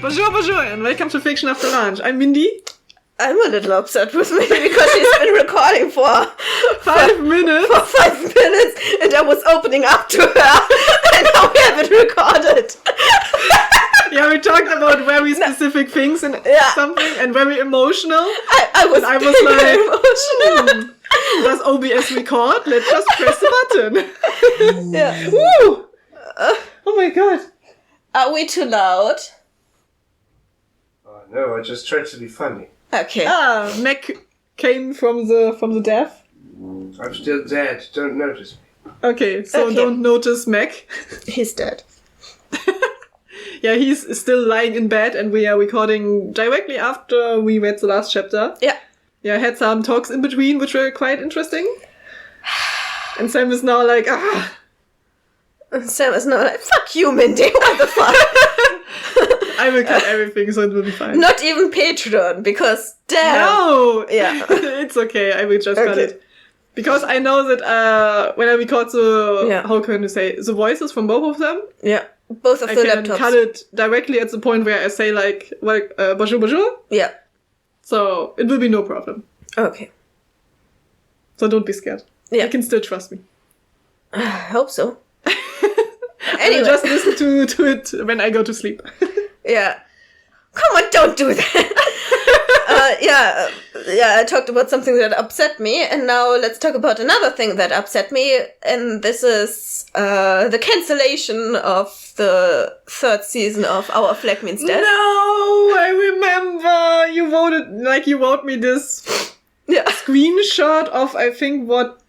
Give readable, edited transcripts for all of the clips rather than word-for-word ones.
Bonjour, bonjour, and welcome to Fiction After Lunch. I'm Mindy. I'm a little upset with me because she's been recording for 5 minutes. For 5 minutes, and I was opening up to her, and now we haven't recorded. Yeah, we talked about very specific things and something, and very emotional. I was like, emotional. Does OBS record? Let's just press the button. Yeah. Woo! Oh my god. Are we too loud? Oh, no, I just tried to be funny. Okay. Mac came from the death. I'm still dead. Don't notice me. Okay, so don't notice Mac. He's dead. Yeah, he's still lying in bed, and we are recording directly after we read the last chapter. Yeah. Yeah, I had some talks in between, which were quite interesting. And Sam is now like, Sam is now like, fuck you, Mindy, what the fuck? I will cut everything, so it will be fine. Not even Patron, because damn. No! Yeah. It's okay, I will just cut it. Because I know that when I record how can you say, the voices from both of them. Yeah. Both of the laptops. I can cut it directly at the point where I say like bonjour, bonjour. Yeah. So it will be no problem. Okay. So don't be scared. Yeah. You can still trust me. I hope so. Anyway. Just listen to it when I go to sleep. Yeah. Come on, don't do that. I talked about something that upset me, and now let's talk about another thing that upset me, and this is the cancellation of the 3rd season of Our Flag Means Death. No, I remember you wrote me this screenshot of, I think, what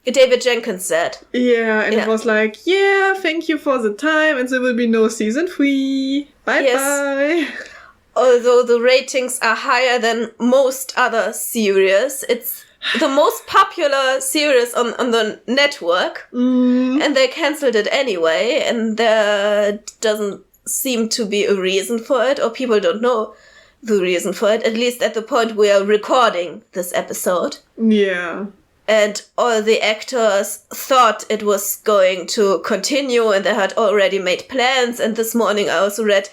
David Jenkins said. Yeah, and it was like, thank you for the time, and there will be no season 3. Bye-bye. Yes. Although the ratings are higher than most other series, it's the most popular series on the network, and they cancelled it anyway, and there doesn't seem to be a reason for it, or people don't know the reason for it, at least at the point we are recording this episode. Yeah. And all the actors thought it was going to continue, and they had already made plans, and this morning I also read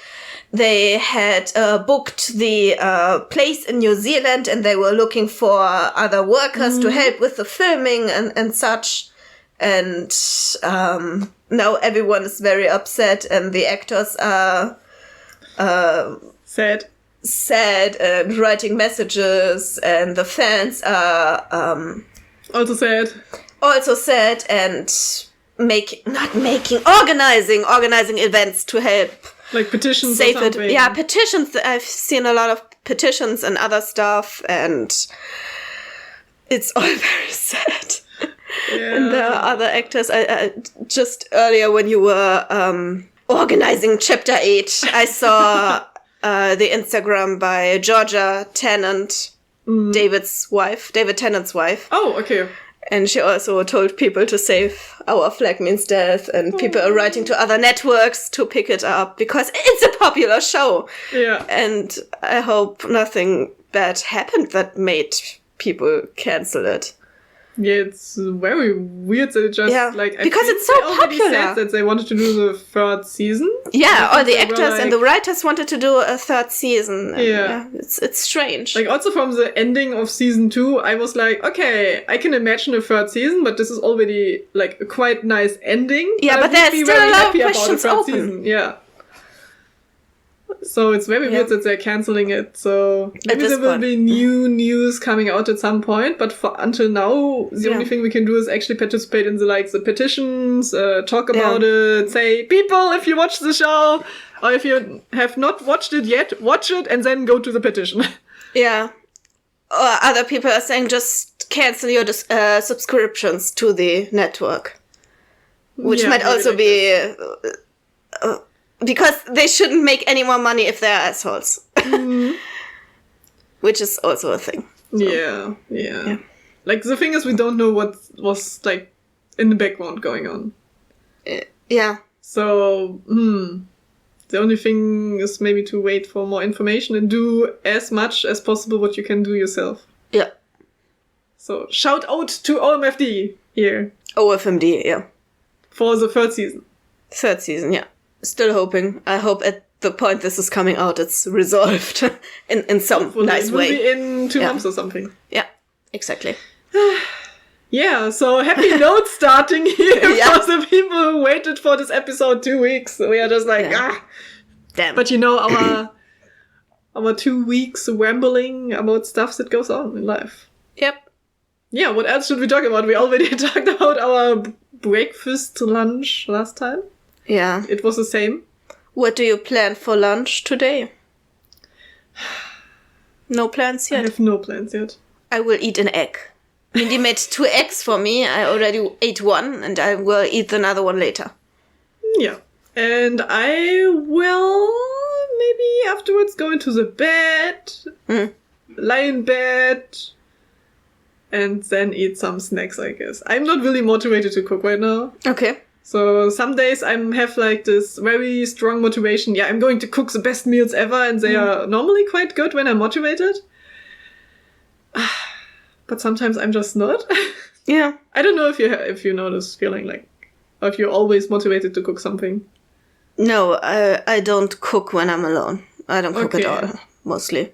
they had booked the place in New Zealand, and they were looking for other workers to help with the filming and such. And now everyone is very upset, and the actors are sad and writing messages, and the fans are also sad and organizing events to help. Like petitions save or something. It. Yeah, petitions. I've seen a lot of petitions and other stuff, and it's all very sad. Yeah. And there are other actors. I just earlier when you were organizing Chapter 8, I saw the Instagram by Georgia Tennant, David Tennant's wife. Oh, okay. And she also told people to save Our Flag Means Death, and people are writing to other networks to pick it up because it's a popular show. Yeah. And I hope nothing bad happened that made people cancel it. Yeah, it's very weird that it just because it's so popular. Said that they wanted to do the 3rd season. Yeah, all the actors and the writers wanted to do a 3rd season. And it's strange. Like also from the ending of season 2, I was like, okay, I can imagine a 3rd season, but this is already like a quite nice ending. Yeah, but there's still a lot of questions open. Season. Yeah. So it's very weird that they're cancelling it. So maybe there will be new news coming out at some point. But until now, the only thing we can do is actually participate in the petitions, talk about it, say, people, if you watch the show, or if you have not watched it yet, watch it and then go to the petition. Yeah. Or other people are saying just cancel your subscriptions to the network. Which might also be... because they shouldn't make any more money if they're assholes. Which is also a thing. So. Yeah. Like, the thing is, we don't know what was, like, in the background going on. Yeah. So, the only thing is maybe to wait for more information and do as much as possible what you can do yourself. Yeah. So, shout out to OMFD here. OFMD, yeah. For the 3rd season. 3rd season, yeah. Still hoping. I hope at the point this is coming out, it's resolved in some Hopefully. nice way. Maybe in 2 months or something. Yeah, exactly. Yeah, so happy note starting here for the people who waited for this episode 2 weeks. We are just like, Damn. But you know, our 2 weeks rambling about stuff that goes on in life. Yep. Yeah, what else should we talk about? We already talked about our breakfast lunch last time. Yeah. It was the same. What do you plan for lunch today? No plans I yet? have no plans yet. I will eat an egg. Mindy made 2 eggs for me. I already ate one, and I will eat another one later. Yeah. And I will maybe afterwards go into the bed, lie in bed, and then eat some snacks, I guess. I'm not really motivated to cook right now. Okay. So some days I have like this very strong motivation. Yeah, I'm going to cook the best meals ever, and they are normally quite good when I'm motivated. But sometimes I'm just not. Yeah. I don't know if you know this feeling, like, or if you're always motivated to cook something. No, I don't cook when I'm alone. I don't cook at all, mostly.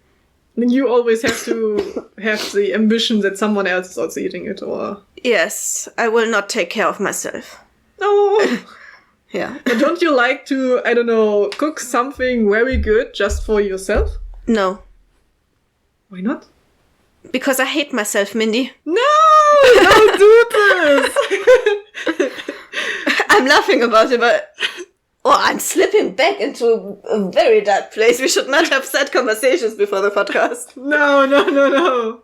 I mean, you always have to have the ambition that someone else is also eating it, or... Yes, I will not take care of myself. No! Yeah. But don't you like to, I don't know, cook something very good just for yourself? No. Why not? Because I hate myself, Mindy. No! Don't do this! I'm laughing about it, but... Oh, I'm slipping back into a very dark place. We should not have sad conversations before the podcast. No.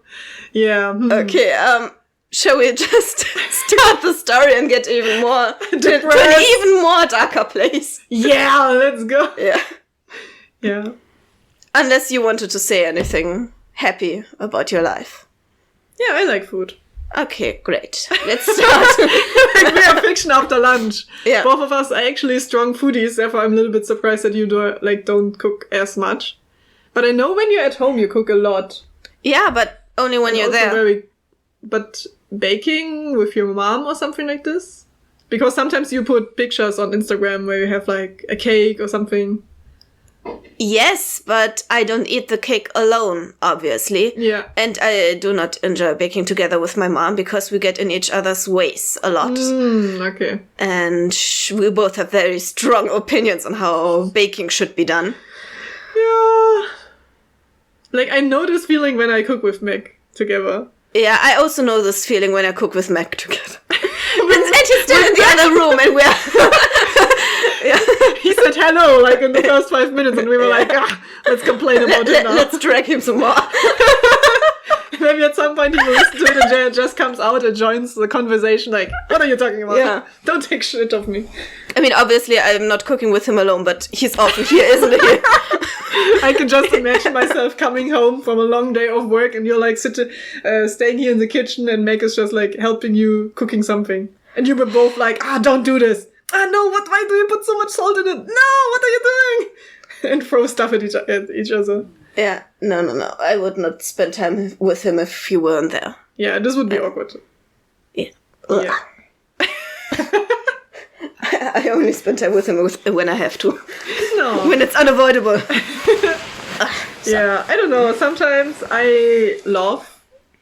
Yeah. Okay, shall we just start the story and get even more... to an even more darker place? Yeah, let's go. Yeah. Yeah. Unless you wanted to say anything happy about your life. Yeah, I like food. Okay, great. Let's start. Like, we are fiction after lunch. Yeah. Both of us are actually strong foodies, therefore I'm a little bit surprised that you don't cook as much. But I know when you're at home you cook a lot. Yeah, but only when you're there. But baking with your mom or something like this? Because sometimes you put pictures on Instagram where you have like a cake or something. Yes, but I don't eat the cake alone, obviously. Yeah. And I do not enjoy baking together with my mom because we get in each other's ways a lot. Okay. And we both have very strong opinions on how baking should be done. Yeah. Like, I know this feeling when I cook with Meg together. Yeah, I also know this feeling when I cook with Meg together. And he's still in the other room and we're... Yeah. He said hello, like, in the first 5 minutes, and we were like, let's complain about it now. Let's drag him some more. Maybe at some point he will listen to it and Jay just comes out and joins the conversation, like, what are you talking about? Yeah. Don't take shit of me. I mean, obviously, I'm not cooking with him alone, but he's also here, isn't he? I can just imagine myself coming home from a long day of work and you're like staying here in the kitchen and Meg is just like helping you cooking something. And you were both like, don't do this. No, why do you put so much salt in it? No, what are you doing? And throw stuff at each other. Yeah, no. I would not spend time with him if you weren't there. Yeah, this would be awkward. Yeah. Yeah. I only spend time with him when I have to. No. When it's unavoidable. Yeah, I don't know. Sometimes I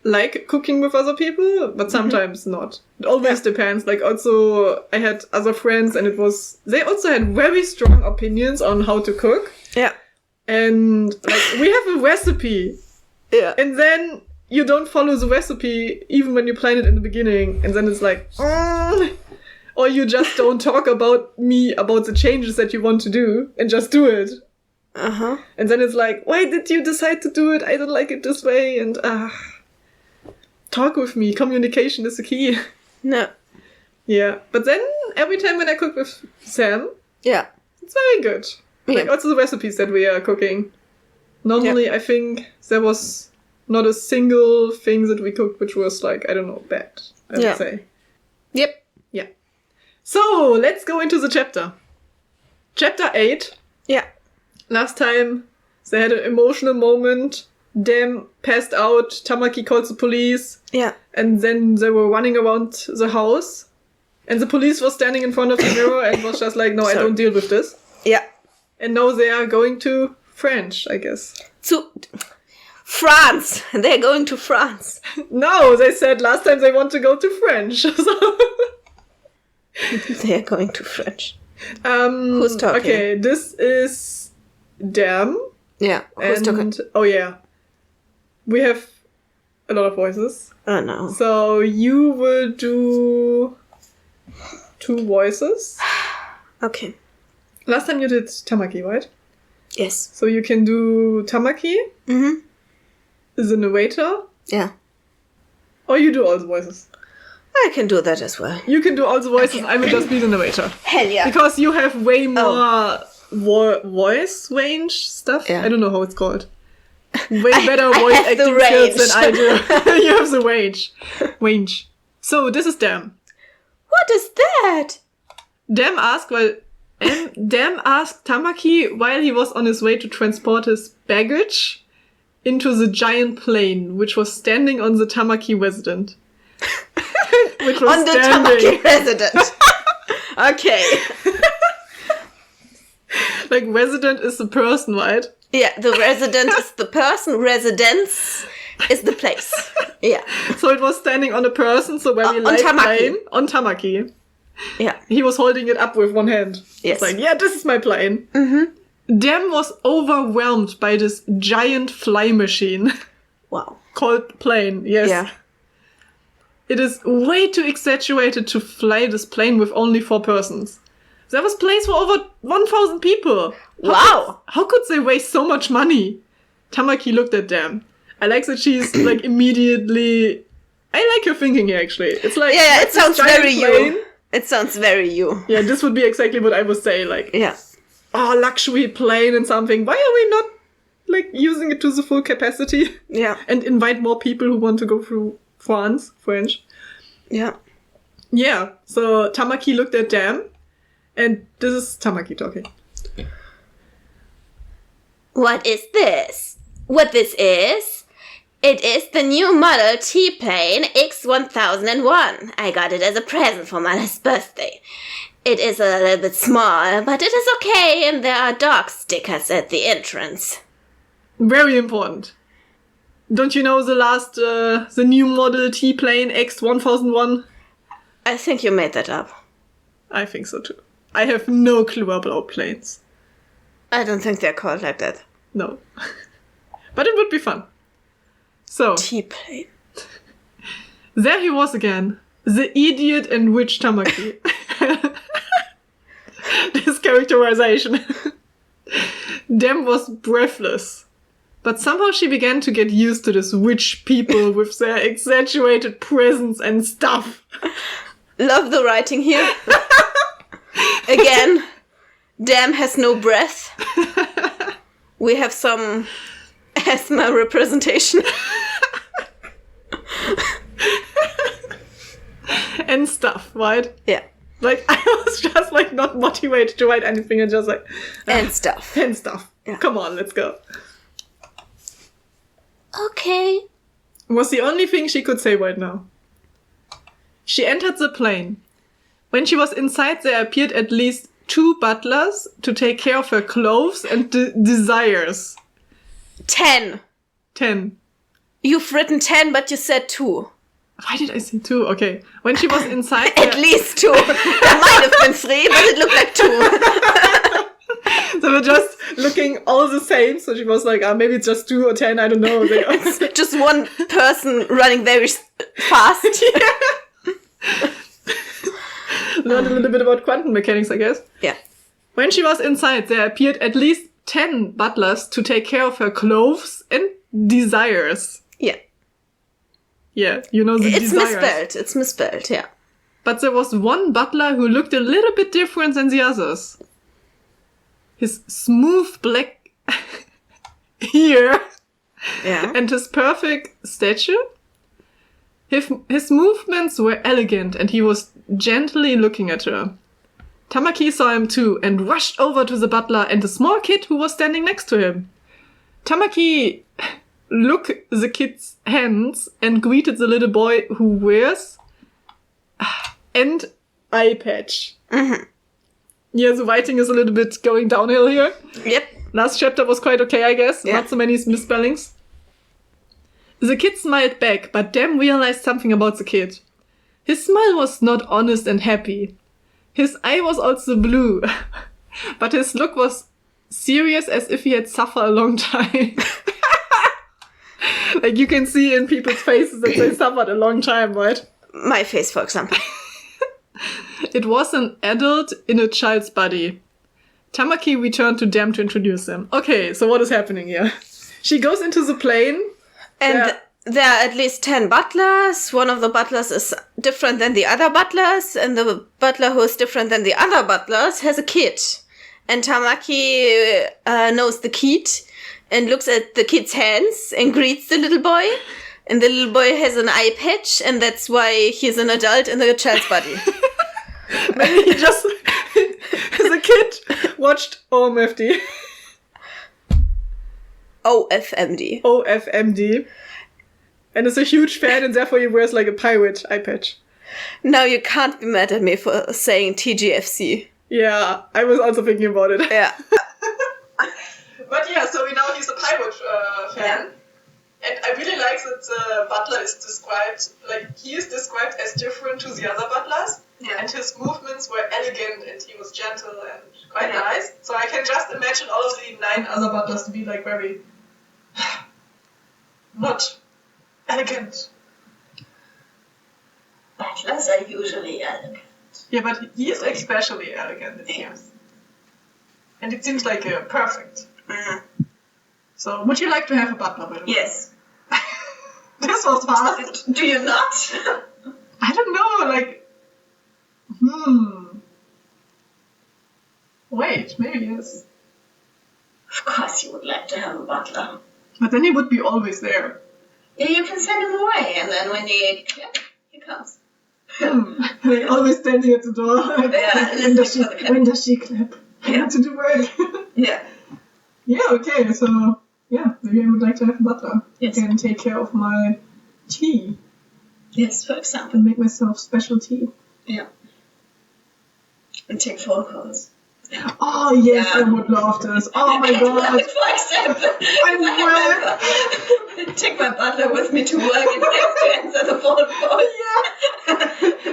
like cooking with other people, but sometimes not. It always depends. Like, also, I had other friends and they also had very strong opinions on how to cook. Yeah. And, like, we have a recipe. Yeah. And then you don't follow the recipe even when you plan it in the beginning. And then it's like, or you just don't talk about the changes that you want to do and just do it. Uh-huh. And then it's like, why did you decide to do it? I don't like it this way. And, talk with me. Communication is the key. No. Yeah. But then every time when I cook with Sam, yeah, it's very good. Yeah. Like also the recipes that we are cooking. Normally, I think there was not a single thing that we cooked which was like, I don't know, bad, I would say. Yep. Yeah. So, let's go into the chapter. Chapter 8. Yeah. Last time, they had an emotional moment. Dem passed out, Tamaki called the police. Yeah. And then they were running around the house. And the police was standing in front of the mirror and was just like, no, I don't deal with this. Yeah. And now they are going to French, I guess. To France. They're going to France. No, they said last time they want to go to French. So They're going to French. Who's talking? Okay, this is Dam. Yeah, who's talking? Oh yeah. We have a lot of voices. Oh no. So you will do 2 voices. Okay. Last time you did Tamaki, right? Yes. So you can do Tamaki, the narrator, Yeah. or you do all the voices. I can do that as well. You can do all the voices, I will just be the narrator. Hell yeah. Because you have way more voice range stuff. Yeah. I don't know how it's called. Way better voice have the acting skills than I range. do. You have the range. So this is Dam. What is that? Dam asked Tamaki while he was on his way to transport his baggage into the giant plane, which was standing on the Tamaki resident. Which was On the Tamaki resident. Okay. Like, resident is the person, right? Yeah, the resident is the person, residence is the place. Yeah. So it was standing on a person, so very light Tamaki. plane. On Tamaki. Yeah. He was holding it up with one hand. Yes. It's like, yeah, this is my plane. Dem was overwhelmed by this giant fly machine Wow. called plane. Yes. Yeah. It is way too exaggerated to fly this plane with only 4 persons. There was planes for over 1,000 people. Wow. How could they waste so much money? Tamaki looked at them. I like that she's like immediately... I like her thinking here, actually. It's like... Yeah, it this sounds giant very plane. you. It sounds very you. Yeah, this would be exactly what I would say. Like, Yeah. oh, luxury plane and something. Why are we not like using it to the full capacity? Yeah. And invite more people who want to go through French. Yeah. Yeah, so Tamaki looked at Dam, and this is Tamaki talking. What is this? What this is? It is the new Model T plane X1001. I got it as a present for my last birthday. It is a little bit small, but it is okay, and there are dog stickers at the entrance. Very important. Don't you know the new Model T plane X1001? I think you made that up. I think so too. I have no clue about planes. I don't think they're called like that. No. But it would be fun. So, T-plane. there he was again. The idiot and witch Tamaki. This characterization. Dem was breathless. But somehow she began to get used to this witch people with their exaggerated presence and stuff. Love the writing here. Again, Dam has no breath. We have some asthma representation. And stuff, right? Yeah. Like, I was just like not motivated to write anything and just like... And stuff. And stuff. Yeah. Come on, let's go. Okay. Was the only thing she could say right now. She entered the plane. When she was inside, there appeared at least 2 butlers to take care of her clothes and desires. 10. 10. You've written 10, but you said 2. Why did I say 2? Okay. When she was inside... At least 2. There might have been 3, but it looked like 2. They were just looking all the same, so she was like, maybe it's just 2 or 10, I don't know. Just one person running very fast. Learned a little bit about quantum mechanics, I guess. Yeah. When she was inside, there appeared at least 10 butlers to take care of her clothes and desires. Yeah. Yeah, you know the It's desires. misspelled. It's misspelled, yeah. But there was one butler who looked a little bit different than the others. His smooth black hair Yeah. and his perfect stature. His movements were elegant and he was gently looking at her. Tamaki saw him too and rushed over to the butler and the small kid who was standing next to him. Tamaki looked the kid's hands and greeted the little boy who wears an eye patch. Mm-hmm. Yeah, the writing is a little bit going downhill here. Yep. Last chapter was quite okay, I guess. Yeah. Not so many misspellings. The kid smiled back, but Dem realized something about the kid. His smile was not honest and happy. His eye was also blue, but his look was serious as if he had suffered a long time. Like you can see in people's faces that they suffered a long time, right? My face, for example. It was an adult in a child's body. Tamaki returned to Dem to introduce them. Okay, so what is happening here? She goes into the plane. And there are at least 10 butlers. One of the butlers is different than the other butlers. And the butler who is different than the other butlers has a kid. And Tamaki knows the kid and looks at the kid's hands and greets the little boy. And the little boy has an eye patch, and that's why he's an adult in a child's body. Maybe he just, as a kid, watched OMFD. OFMD. OFMD. And is a huge fan, and therefore he wears like a pirate eye patch. Now you can't be mad at me for saying TGFC. Yeah, I was also thinking about it. Yeah. But yeah, so we know he's a pirate fan. And I really like that Butler is described, like, he is described as different to the other butlers. Yeah. And his movements were elegant and he was gentle and quite nice. So I can just imagine all of the 9 other butlers to be, like, very not elegant. Butlers are usually elegant. Yeah, but he is especially elegant, it seems. And it seems like perfect. Mm-hmm. So, would you like to have a butler, by the way? Yes. This was fast. Do you not? I don't know, like... Wait, maybe yes. Of course you would like to have a butler. But then he would be always there. Yeah, you can send him away, and then when he comes. Like always standing at the door. Yeah, when does she clap? I have to do work. Yeah. Yeah, okay, so... Yeah, maybe I would like to have a butler. Yes. Who can take care of my tea. Yes, for example. And make myself special tea. Yeah. And take phone calls. Oh, yes, I would love this. Oh my god. For example. I will. Take my butler with me to work and to answer the phone call. Yeah.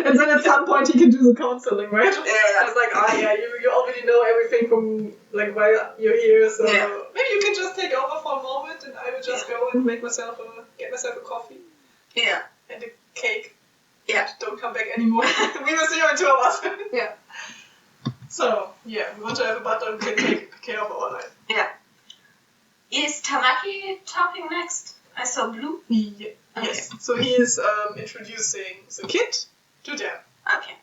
And then at some point he can do the counseling, right? Yeah. It's like, you already know everything from, like, while you're here, so maybe you can just take over for a moment and I will just go and get myself a coffee. Yeah. And a cake. Yeah. Don't come back anymore. We will see you in 2 hours. Yeah. So, yeah, we want to have a butler who can take care of our life. Yeah. Is Tamaki talking next? I saw blue. Yeah. Okay. Yes. So he is introducing the kid to Dem. Okay.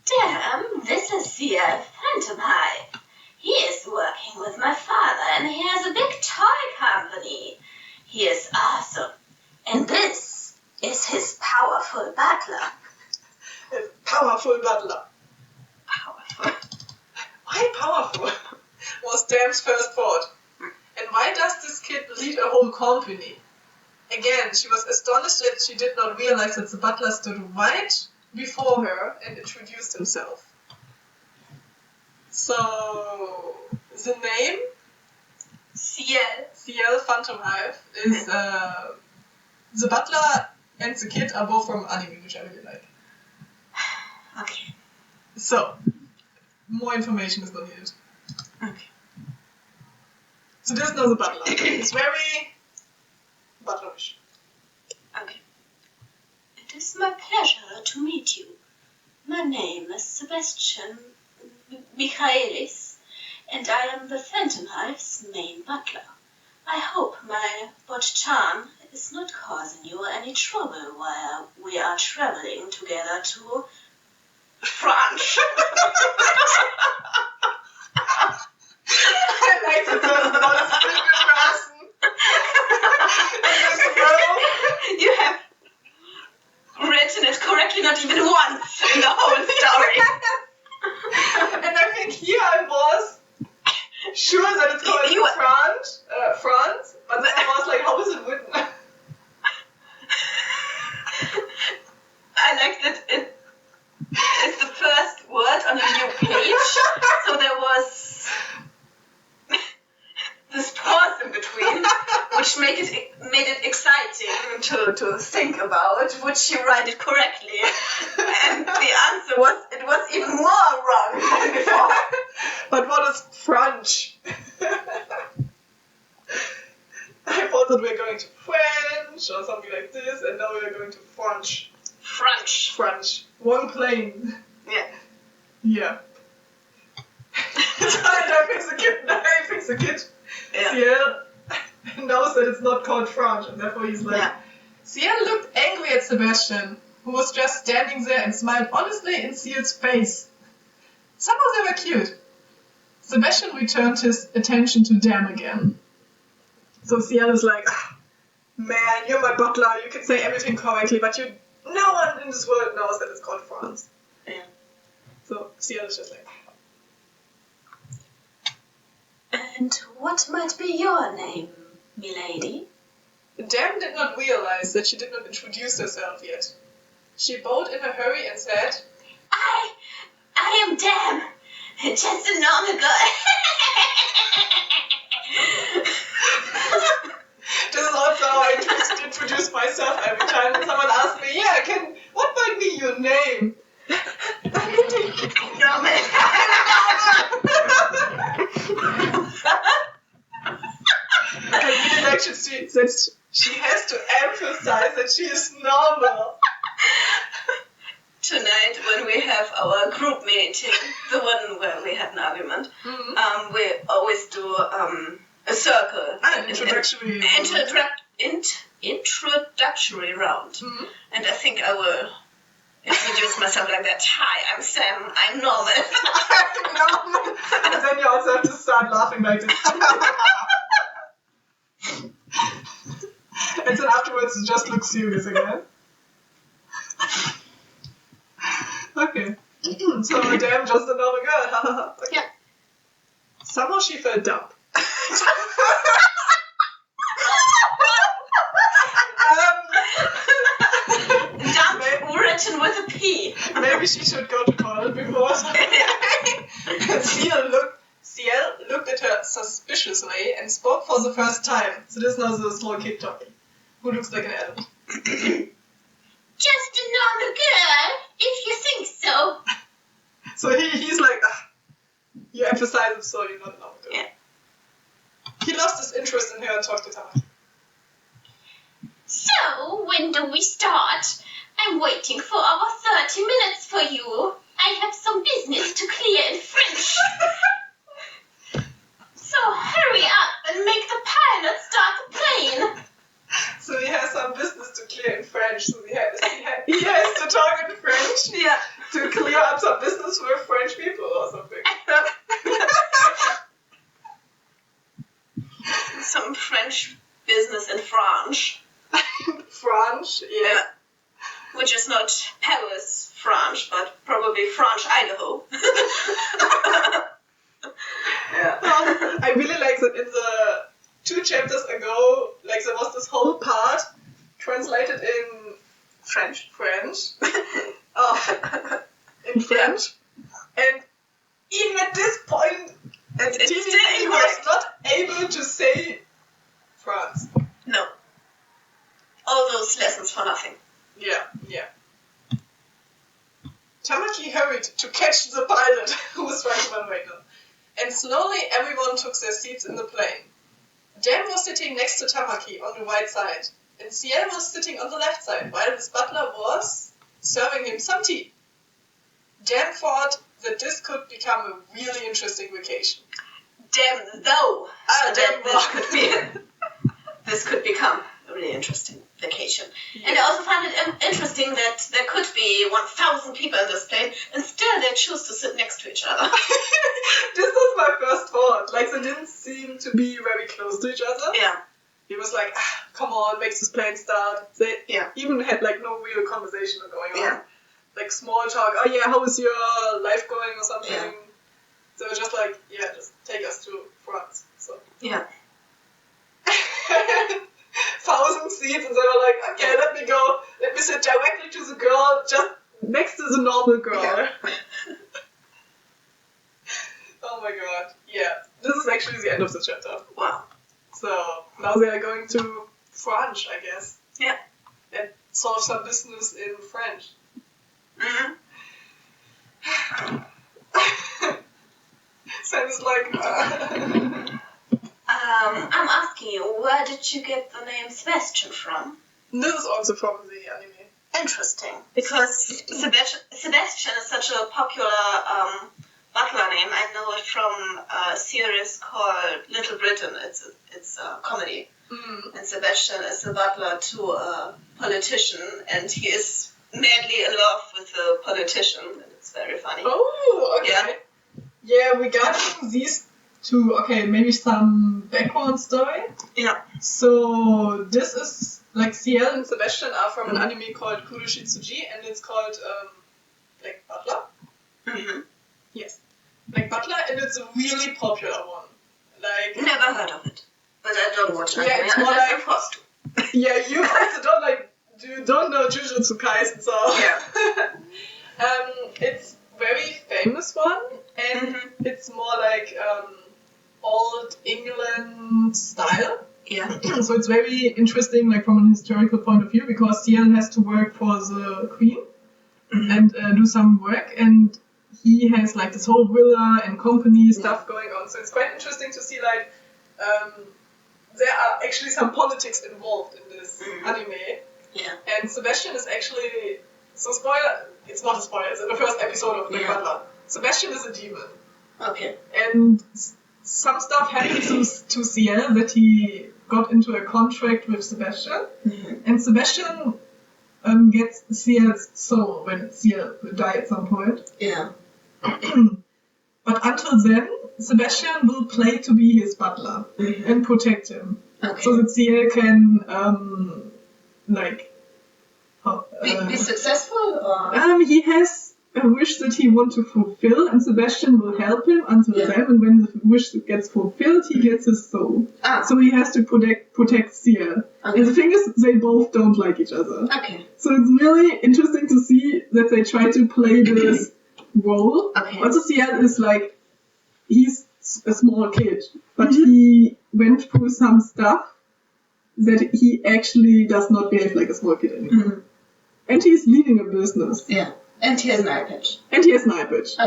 Dem, this is CL Phantom Hive. He is working with my father and he has a big toy company. He is awesome. And this is his powerful butler. His powerful butler. Powerful. Why powerful? Was Dem's first thought. And why does this kid lead a whole company? Again, she was astonished that she did not realize that the butler stood right before her and introduced himself. So, the name? CL Phantom Hive is the butler and the kid are both from anime, which I really like. Okay. So, more information is not needed. Okay. So this is now the butler. It's very butlerish. Okay. It is my pleasure to meet you. My name is Sebastian Michaelis, and I am the Phantom Hive's main butler. I hope my Bot-chan is not causing you any trouble while we are traveling together to France. I like the person. You have written it correctly not even once in the whole story. And I think here I was sure that it's called France, but then I was like, how is it written? I like that it's the first word on a would she write it correctly? And the answer was, it was even more wrong than before. But what is French? I thought that we're going to French or something like this, and now we're going to French. French. One plane. Yeah. Yeah. So I fix the kid. Yeah. Ciel knows that it's not called French, and therefore he's like... Yeah. Ciel looked angry at Sebastian, who was just standing there and smiled honestly in Ciel's face. Somehow they were cute. Sebastian returned his attention to Dan again. So Ciel is like, man, you're my butler, you can say everything correctly, but no one in this world knows that it's called France. Yeah. So Ciel is just like... And what might be your name, milady? Dam did not realize that she did not introduce herself yet. She bowed in a hurry and said, I am Dam, just a normal girl. This is also how I introduce myself every time when someone asks me, what might be your name? Normal. I really like that she has to emphasize that she is normal. Tonight, when we have our group meeting, the one where we had an argument, we always do a circle. An introductory introductory round. Mm-hmm. And I think I will introduce myself like that. Hi, I'm Sam. I'm normal. Normal. And then you also have to start laughing like this. And then afterwards it just looks serious again. Okay. So damn, just a normal girl. Okay. Yeah. Somehow she felt dumb. Dumb written with a P. Maybe she should go to college before. Ciel looked at her suspiciously and spoke for the first time. So this is now the small kid talking, who looks like an adult. Just a normal girl, if you think so. So he's like, you emphasize it, so you're not a normal girl. Yeah. He lost his interest in her and talked to her. So, when do we start? I'm waiting for our 30 minutes for you. I have some business to clear in French. So hurry up and make the pilot start the plane. So he has some business to clear in French. So he has to talk in French. Yeah. To clear up some business with French people or something. Some French business in France. French, yeah. Which is not Paris, France, but probably France, Idaho. Yeah. I really like that in the 2 chapters ago, like there was this whole part translated in French. In French. And even at this point, he was not able to say France. No. All those lessons for nothing. Yeah. Tamaki hurried to catch the pilot, who was trying to run away now. And slowly everyone took their seats in the plane. Dan was sitting next to Tamaki on the right side, and Ciel was sitting on the left side, while his butler was serving him some tea. Dan thought that this could become a really interesting vacation. Damn though. This could become a really interesting vacation. Yeah. And I also find it interesting that there could be 1,000 people in this plane, and still they choose to sit next to each other. This was my first thought. Like, they didn't seem to be very close to each other. Yeah. He was like, come on, makes this plane start. They even had, like, no real conversation going on. Yeah. Like, small talk. Oh, yeah, how is your life going or something? Yeah. They were just like, yeah, just take us to France. So. Yeah. 1,000 seats, and they were like, okay, let me sit directly to the girl, just next to the normal girl. Yeah. Oh my god, yeah. This is actually the end of the chapter. Wow. So, now they are going to France, I guess. Yeah. And solve some business in French. Mm-hmm. Sounds like... I'm asking you, where did you get the name Sebastian from? This is also from the anime. Interesting, because Sebastian is such a popular butler name. I know it from a series called Little Britain. It's a comedy. Mm. And Sebastian is the butler to a politician, and he is madly in love with the politician, and it's very funny. Oh, okay. Yeah, regarding these two, okay, maybe some background story. Yeah. So this is like Ciel and Sebastian are from an anime called Kuroshitsuji, and it's called Black Butler. Mm-hmm. Yes, Black Butler, and it's a really popular one. Like never heard of it, but I don't watch anime. Yeah, it's more like supposed to. Yeah, you also don't know Jujutsu Kaisen, so Yeah. it's very famous one, and it's more like old England style. Yeah. So it's very interesting, like from an historical point of view, because Ciel has to work for the queen and do some work, and he has like this whole villa and company stuff going on. So it's quite interesting to see like there are actually some politics involved in this anime. Yeah. And Sebastian is actually, so spoiler, it's not a spoiler, it's in the first episode of Black Butler. Sebastian is a demon. Okay. And some stuff happens to Ciel that he got into a contract with Sebastian. And Sebastian gets Ciel's soul when Ciel will die at some point. Yeah. But until then, Sebastian will play to be his butler and protect him. Okay. So that Ciel can, be successful, or? He has a wish that he wants to fulfill, and Sebastian will help him until then, and when the wish gets fulfilled, he gets his soul. So he has to protect Ciel. Okay. And the thing is, they both don't like each other. Okay. So it's really interesting to see that they try to play this role. Okay. Also, Ciel is like, he's a small kid, but he went through some stuff that he actually does not behave like a small kid anymore. And he's leading a business. Yeah. And he has an eye patch.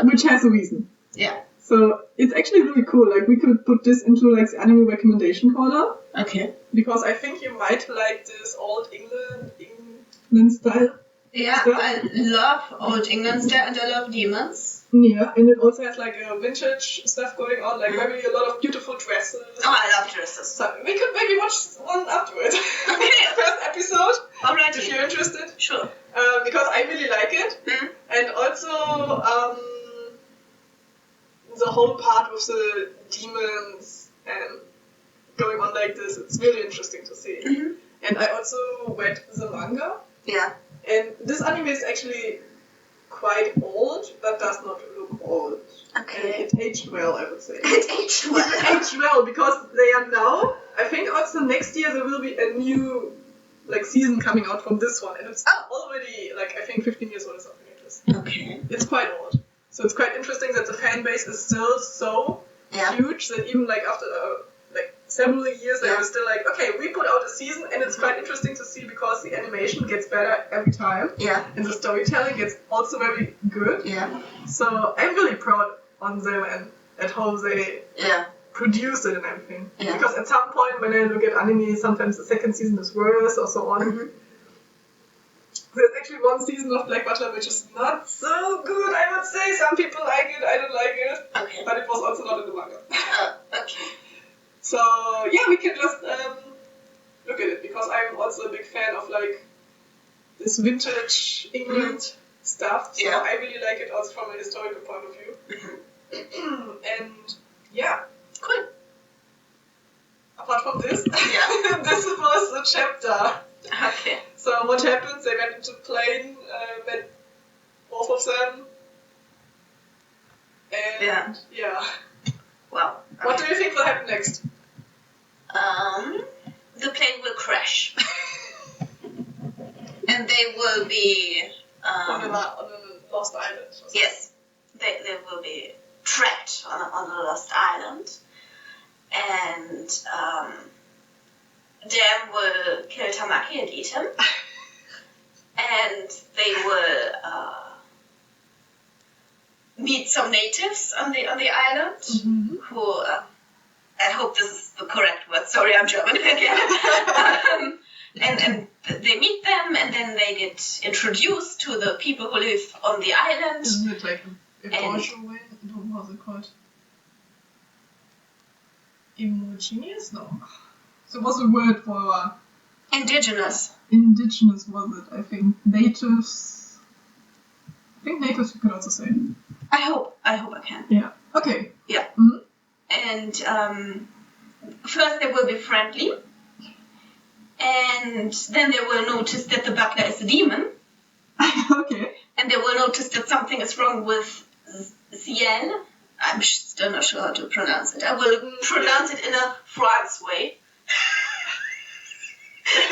Which has a reason. Yeah. So it's actually really cool. Like, we could put this into like the anime recommendation corner. Okay. Because I think you might like this old England style. Yeah, stuff. I love old England style, and I love demons. Yeah, and it also has like a vintage stuff going on, like maybe a lot of beautiful dresses. Oh, I love dresses. So we could maybe watch one afterwards. Okay. The first episode. Alright. If you're interested. Sure. Because I really like it. And also the whole part with the demons and going on like this, it's really interesting to see. And I also read the manga. Yeah. And this anime is actually quite old, but does not look old. Okay. And it aged well, I would say. It aged well. It aged well, because they are now, I think also next year there will be a new like season coming out from this one, and it's already like I think 15 years old or something like this. Okay. It's quite old. So it's quite interesting that the fan base is still so huge that even like after like several years they were still like, okay, we put out a season, and it's quite interesting to see because the animation gets better every time. Yeah. And the storytelling gets also very good. Yeah. So I'm really proud on them and at how they produce it and everything. Yeah. Because at some point when I look at anime, sometimes the second season is worse or so on. There's actually one season of Black Butler which is not so good, I would say. Some people like it, I don't like it. Okay. But it was also not in the manga. Okay. So yeah, we can just look at it, because I'm also a big fan of like this vintage England stuff. So I really like it also from a historical point of view. And yeah. Cool. Apart from this, this was the chapter. Okay. So what happens? They went into plane, met both of them. And Well. What do you think will happen next? The plane will crash. And they will be on a lost island. Yes. They will be trapped on a lost island. And Dan will kill Tamaki and eat him. and they will meet some natives on the island who. I hope this is the correct word. Sorry, I'm German again. And they meet them, and then they get introduced to the people who live on the island. Isn't it like a partial way? What was it called? Homogeneous? No. So what's the word for... Indigenous. Indigenous was it, I think. Natives... I think natives you could also say. I hope I can. Yeah. Okay. Yeah. Mm-hmm. And first they will be friendly. And then they will notice that the butler is a demon. Okay. And they will notice that something is wrong with Ciel. I'm still not sure how to pronounce it. I will pronounce it in a France way.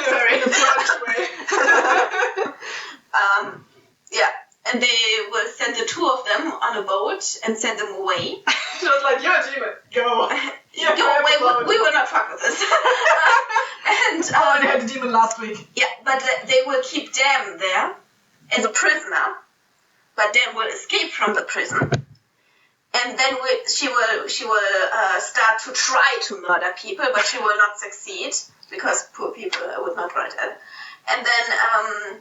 Sorry, in a French way. Yeah. And they will send the two of them on a boat and send them away. Just like, you're a demon, go. We will not fuck with this. And they had a demon last week. Yeah, but they will keep Dam there as a prisoner. But Dam will escape from the prison. And then she will start to try to murder people, but she will not succeed because poor people would not write it. And then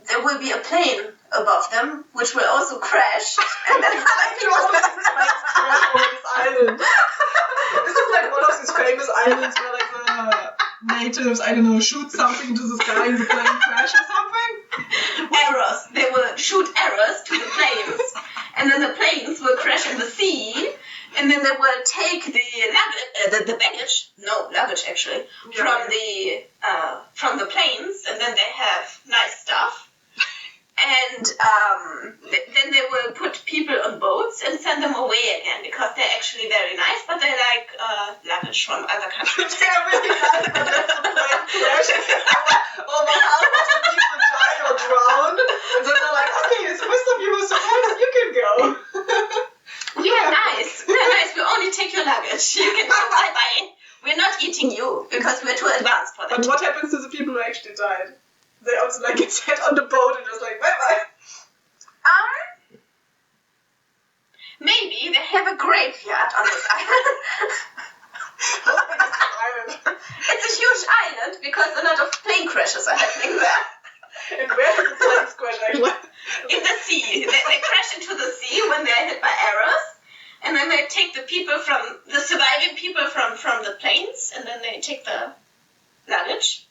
there will be a plane above them, which will also crash. And then other people will crash over this island. This is like one of these famous islands where like the natives, I don't know, shoot something into the sky and the plane crash or something. Arrows. They will shoot arrows to the planes, and then the planes will crash in the sea. And then they will take the baggage, no luggage actually, from the planes, and then they have nice stuff. And then they will put people on boats and send them away again because they're actually very nice, but they like luggage from other countries. They're really nice, but then the plane crashes over half of the people die or drown. And then they're like, okay, the rest of you were surprised, you can go. We are nice. We only take your luggage. You can go. Bye-bye. We're not eating you because we're too advanced for that. But what happens to the people who actually died? They also like get set on the boat and just like bye-bye. Maybe they have a graveyard on this island. How big is the island? It's a huge island because a lot of plane crashes are happening there. And where did the planes crash actually? In the sea. They crash into the sea when they're hit by arrows. And then they take the surviving people from the planes, and then they take the luggage,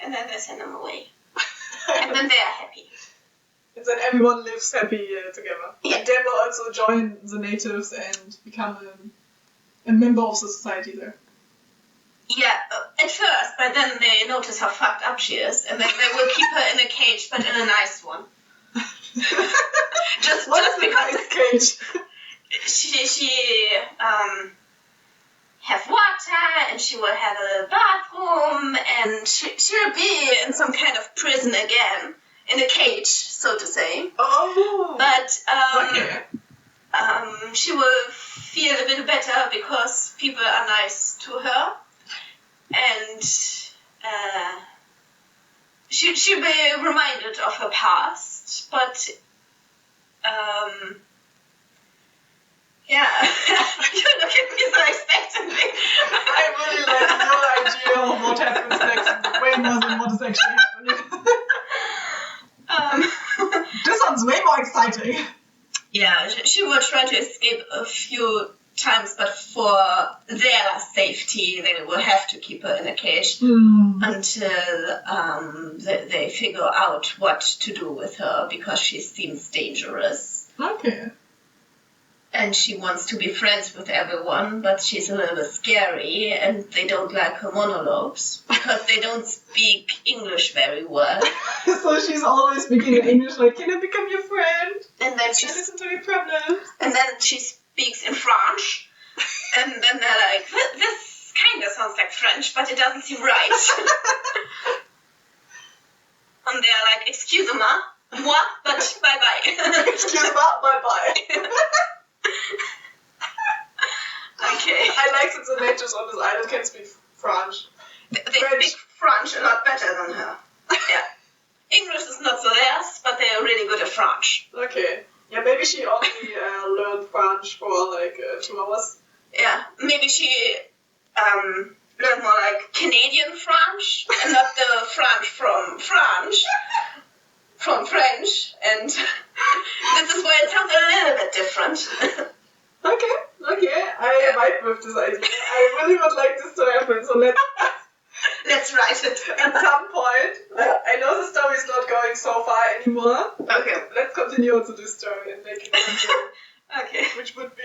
and then they send them away. And then they are happy. And then everyone lives happy together. Yeah. And they will also join the natives and become a member of the society there. Yeah, at first, but then they notice how fucked up she is, and then they will keep her in a cage, but in a nice one. just because nice cage? she have water, and she will have a bathroom, and she'll be in some kind of prison again, in a cage, so to say. Oh. But okay. She will feel a bit better because people are nice to her, and she'll be reminded of her past, but yeah, you look at me so expectantly. I really like your idea of what happens next way more than what is actually happening. This sounds way more exciting. Yeah, she will try to escape a few times, but for their safety, they will have to keep her in a cage until they figure out what to do with her because she seems dangerous. Okay. And she wants to be friends with everyone, but she's a little bit scary, and they don't like her monologues because they don't speak English very well. So she's always speaking in English, like, can I become your friend? And then Can I listen to your problems? And then she speaks in French, and then they're like, this kind of sounds like French, but it doesn't seem right. And they're like, excuse-moi, but bye-bye. Excuse-moi, bye-bye. Okay. I like that the natives on this island can speak French. They speak French a lot better than her. Yeah. English is not really good at French. Okay. Yeah, maybe she only learned French for like 2 hours. Yeah, maybe she learned more like Canadian French and not the French from France. From French, and this is why it sounds a little bit different. Okay, I vibe with this idea. I really would like this to happen, so let's write it. At some point, I know the story is not going so far anymore. Okay. Let's continue to this story and make it happen. Okay. Which would be...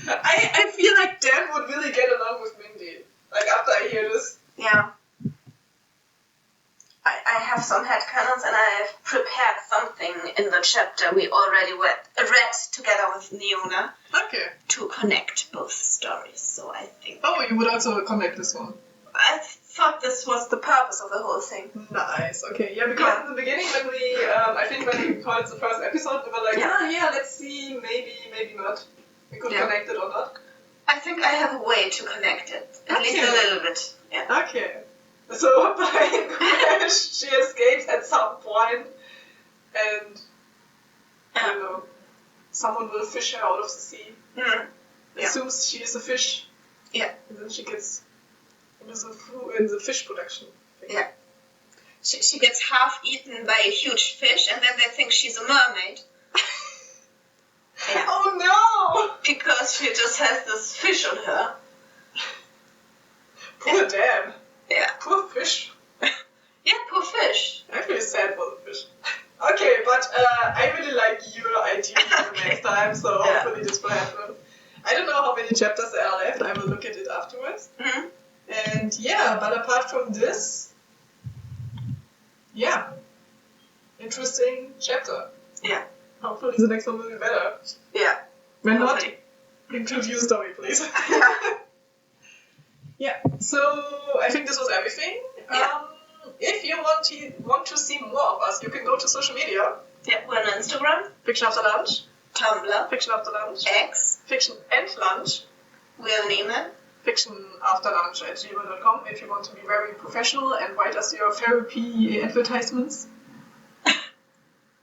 I feel like Dan would really get along with Mindy. Like, after I hear this. Yeah. I have some headcanons and I have prepared something in the chapter we already read together with Niona. Okay. To connect both stories, so I think... Oh, you would also connect this one. I thought this was the purpose of the whole thing. Nice, okay. Yeah, because in the beginning when we, I think when we recorded the first episode, we were like, let's see, maybe not. We could connect it or not. I think I have a way to connect it. At least a little bit. Yeah. Okay. So, by Crash, she escapes at some point, and, I don't know, someone will fish her out of the sea. Mm. Assumes she is a fish. Yeah. And then she gets in the fish production thing. Yeah. She gets half eaten by a huge fish, and then they think she's a mermaid. Yeah. Oh no! Because she just has this fish on her. Poor damn. Yeah. Poor fish. Yeah, poor fish. I feel sad for the fish. Okay, but I really like your idea for the next time, so hopefully this will happen. I don't know how many chapters there are left, I will look at it afterwards. Mm-hmm. And but apart from this, interesting chapter. Yeah. Hopefully the next one will be better. Yeah. When not, include your story, please. Yeah, so I think this was everything. Yeah. If you want to see more of us, you can go to social media. Yeah, we're on Instagram, Fiction After Lunch, Tumblr, Fiction After Lunch, X, Fiction and Lunch, we have an email, fictionafterlunch@gmail.com if you want to be very professional and write us your therapy advertisements.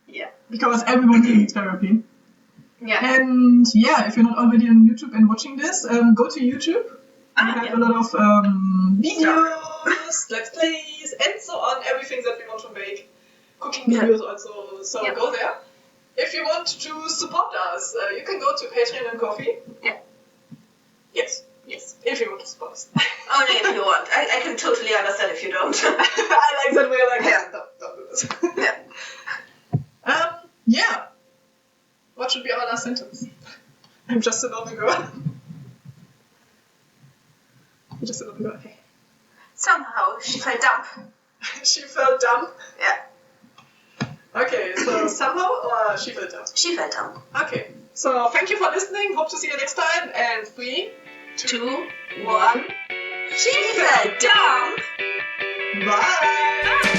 Yeah. Because everyone needs therapy. Yeah. And if you're not already on YouTube and watching this, go to YouTube. We have a lot of videos, let's plays, and so on, everything that we want to make. Cooking videos also, so go there. If you want to support us, you can go to Patron and Coffee. Yeah. Yes, if you want to support us. Only if you want. I can totally understand if you don't. I like that we're like, don't do this. Yeah. What should be our last sentence? I'm just a normal girl. I'm just a normal girl. Okay. Somehow she felt dumb. She felt dumb? Yeah. Okay, so somehow or she felt dumb? She felt dumb. Okay, so thank you for listening. Hope to see you next time. And 3, 2, 1. She felt dumb. Bye!